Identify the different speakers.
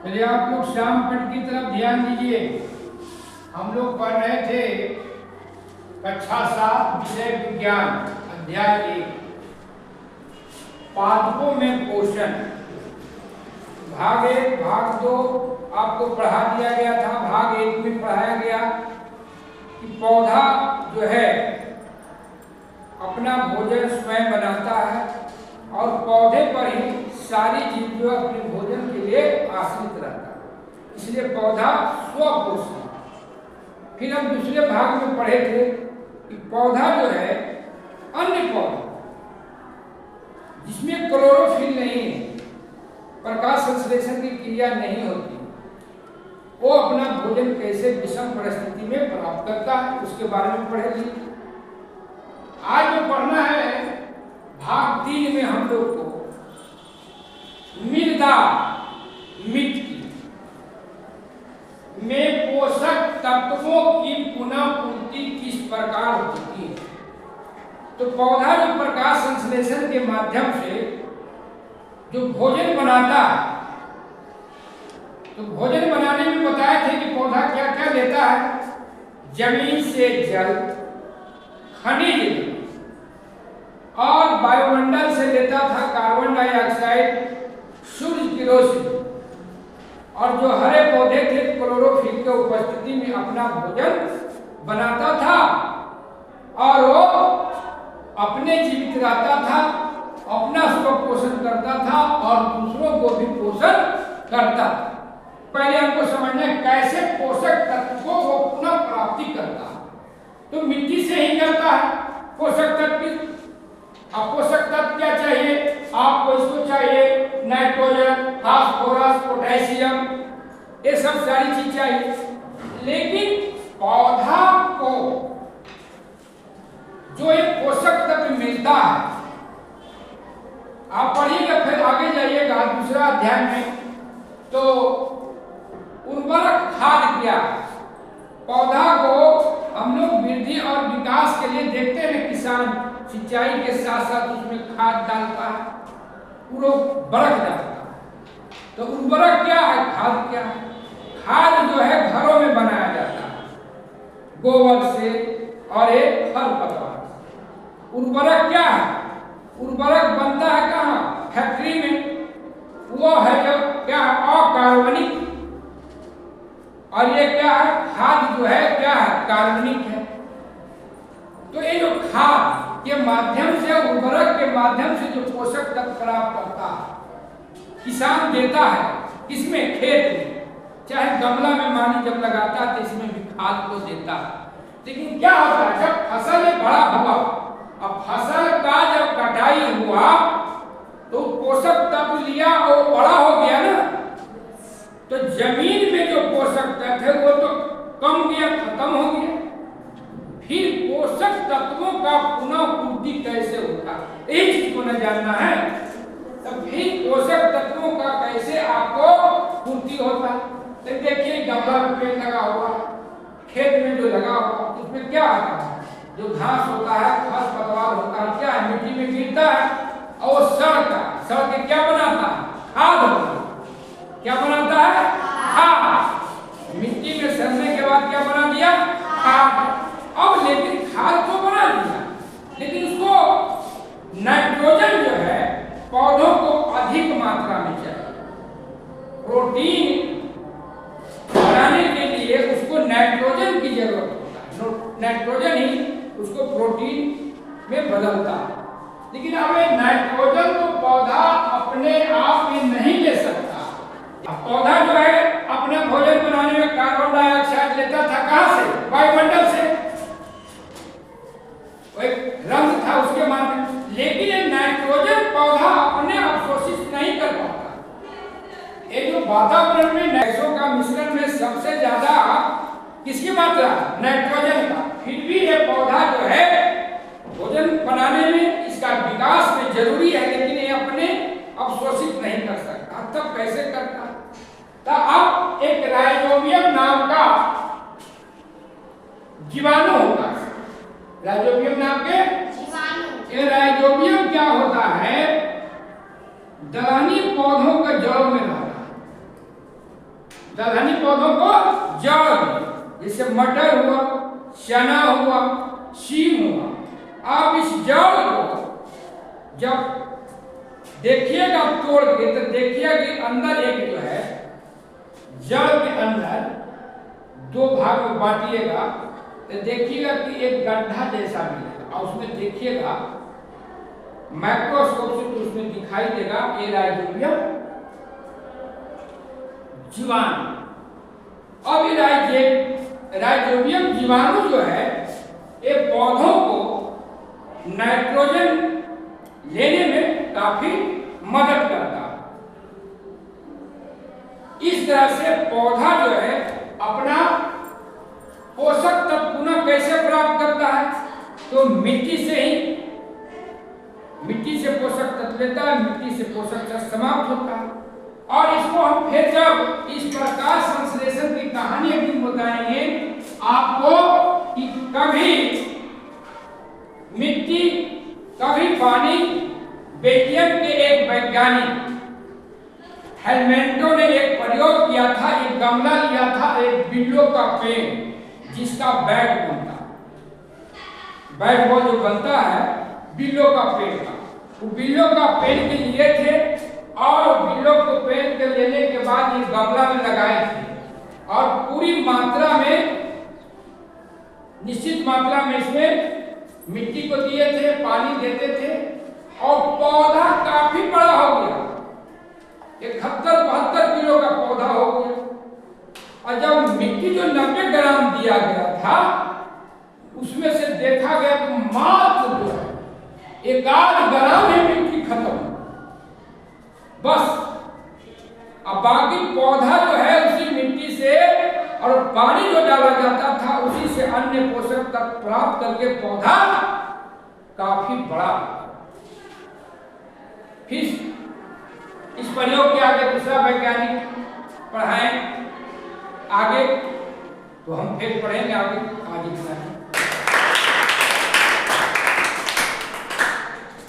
Speaker 1: चलिए आप लोग श्याम पट की तरफ ध्यान दीजिए। हम लोग पढ़ रहे थे कक्षा 7 विषय विज्ञान अध्याय 1 पादपों में पोषण। भाग 1 भाग 2 आपको पढ़ा दिया गया था। भाग 1 में पढ़ाया गया कि पौधा जो है अपना भोजन स्वयं बनाता है और पौधे पर ही सारी चीज जो अपने भोजन के लिए आश्रित रहता है, इसलिए पौधा स्वपोषी। फिर हम दूसरे भाग में पढ़े थे कि पौधा जो है अन्य पौधा जिसमें क्लोरोफिल नहीं है, प्रकाश संश्लेषण की क्रिया नहीं होती, वो अपना भोजन कैसे विषम परिस्थिति में प्राप्त करता है, उसके बारे में पढ़े थे। आज जो पढ़ना है भाग 3 में हम लोग को मृदा मिट्टी में पोषक तत्वों की पुनः पूर्ति किस प्रकार होती है। तो पौधा जो प्रकाश संश्लेषण के माध्यम से जो भोजन बनाता है, तो भोजन बनाने में बताए थे कि पौधा क्या क्या लेता है। जमीन से जल, खनिज और वायुमंडल से लेता था कार्बन डाइऑक्साइड, सूर्य की रोशनी, और जो हरे पौधे थे क्लोरोफिल के उपस्थिति में अपना भोजन बनाता था और वो अपने जीवित रहता था, अपना स्वपोषण करता था और दूसरों को भी पोषण करता था। पहले हमको समझना है कैसे पोषक तत्वों को पुनः प्राप्ति करता है। तो मिट्टी से ही करता है पोषक तत्व। अब पोषक तत्व क्या चाहिए आपको? इसको चाहिए नाइट्रोजन, फास्फोरस, पोटेशियम, ये सब सारी चीज चाहिए। लेकिन पौधा को जो एक पोषक तत्व मिलता है, आप पढ़िएगा फिर आगे जाइएगा दूसरा अध्याय में, तो उर्वरक खाद क्या है। पौधा को हम लोग वृद्धि और विकास के लिए देखते हैं, किसान सिंचाई के साथ साथ उसमें खाद डालता है, पूरा बरक डालता है। तो उर्वरक क्या है, खाद क्या है? खाद जो है घरों में बनाया जाता है गोबर से और एक खरपतवार से। उर्वरक क्या है? उर्वरक बनता है कहाँ? फैक्ट्री में। वो है जो क्या है? अकार्बनिक। और ये क्या है? खाद जो है क्या है? कार्बनिक है। तो ये जो खाद के माध्यम से, उर्वरक के माध्यम से जो पोषक तत्व प्राप्त करता है, किसान देता है किसमें? खेत में। चाहे गमला में मानी जब लगाता है तो इसमें भी खाद को देता है। लेकिन क्या होता है जब फसल बड़ा हुआ, अब फसल का जब कटाई हुआ तो पोषक तत्व लिया और बड़ा हो गया ना, तो जमीन में जो पोषक तत्व है वो तो कम गया, खत्म हो गया। फिर पोषक तत्वों का पुनः पूर्ति कैसे होता है, ये चीज को न जानना है। तो फिर पोषक तत्वों का कैसे आपको पूर्ति होता है। तो देखिए गमला में पेड़ लगा हुआ, खेत में जो लगा हुआ, उसमें क्या आता है? जो घास होता है, घास पतवार होता है, क्या है? मिट्टी में गिरता है और वो सड़ता है। सड़ के क्या बनाता है? खाद बनाता है। क्या बनाता है? खाद। मिट्टी में सड़ने के बाद क्या बना दिया? खाद। अब लेकिन खाद तो बना दिया, लेकिन उसको नाइट्रोजन जो है पौधों को अधिक मात्रा में चाहिए। प्रोटीन बनाने के लिए उसको नाइट्रोजन की जरूरत होता है। नाइट्रोजन ही उसको प्रोटीन में बदलता है। लेकिन अब ये नाइट्रोजन तो पौधा अपने आप में नहीं ले सकता। अब पौधा जो है अपना भोजन बनाने में कार्बन डाइऑक्साइड लेता था कहां से? वायुमंडल से। एक रंग था उसके माध्यम। लेकिन ये नाइट्रोजन पौधा अपने अवशोषित नहीं कर पाता। ये जो वातावरण में नाइट्रोजन का मिश्रण में सबसे ज्यादा किसकी मात्रा? नाइट्रोजन का। फिर भी ये पौधा जो है भोजन बनाने में, इसका विकास में जरूरी है, लेकिन ये अपने अवशोषित नहीं कर सकता। तब कैसे करता? तो अब एक राइजोबियम नाम का जीवाणु होता है। राइजोबियम नाम के जीवाणु। ये राइजोबियम क्या होता है? दलहनी पौधों के जड़ में रहता है। दलहनी पौधों को जड़ दी, जैसे मटर हुआ, चना हुआ, सीम हुआ। आप इस जड़ को जब देखिएगा तोड़ के तो देखिएगा कि अंदर एक जो है जड़ के अंदर दो भाग में बांटिएगा तो देखिएगा कि एक गड्ढा जैसा मिलेगा और उसमें देखिएगा माइक्रोस्कोप से तो उसमें दिखाई देगा ये राइजोबियम जीवाणु। अब ये राइजोबियम जीवाणु जो है ये पौधों को नाइट्रोजन लेने में काफी मदद करता है। इस तरह से पौधा जो है अपना पोषक तत्व पुनः कैसे प्राप्त करता है, तो मिट्टी से ही, मिट्टी से पोषक तत्व लेता है, मिट्टी से पोषक तत्व समाप्त होता है। और इसको हम फिर जब इस प्रकाश संश्लेषण की कहानी अभी बताएंगे आपको कि कभी मिट्टी कभी पानी। बेल्जियम के एक वैज्ञानिक हेलमेंटो ने एक प्रयोग किया था, एक गमला लिया था, एक बिल्लो का पेड़ जिसका बैट बनता, बैट बॉल जो बनता है बिल्लो का पेड़ का, वो बिल्लो का पेड़ के लिए थे और बिल्लो को पेड़ के लेने के बाद ये गमला में लगाए थे और पूरी मात्रा में, निश्चित मात्रा में इसमें मिट्टी को दिए थे, पानी देते थे और पौधा काफी बड़ा हो गया, 71-72 किलो का पौधा हो गया। और जब मिट्टी जो 90 ग्राम दिया गया था उसमें से देखा गया तो मात्र जो है 1 ग्राम ही मिट्टी खत्म बस। अब बाकी पौधा जो है उसी मिट्टी से और पानी जो डाला जाता था उसी से अन्य पोषक तत्व प्राप्त करके पौधा काफी बड़ा। फिर इस प्रयोग के आगे दूसरा वैज्ञानिक पढ़ाएं आगे, तो हम फिर पढ़ेंगे आगे। आज इतना ही।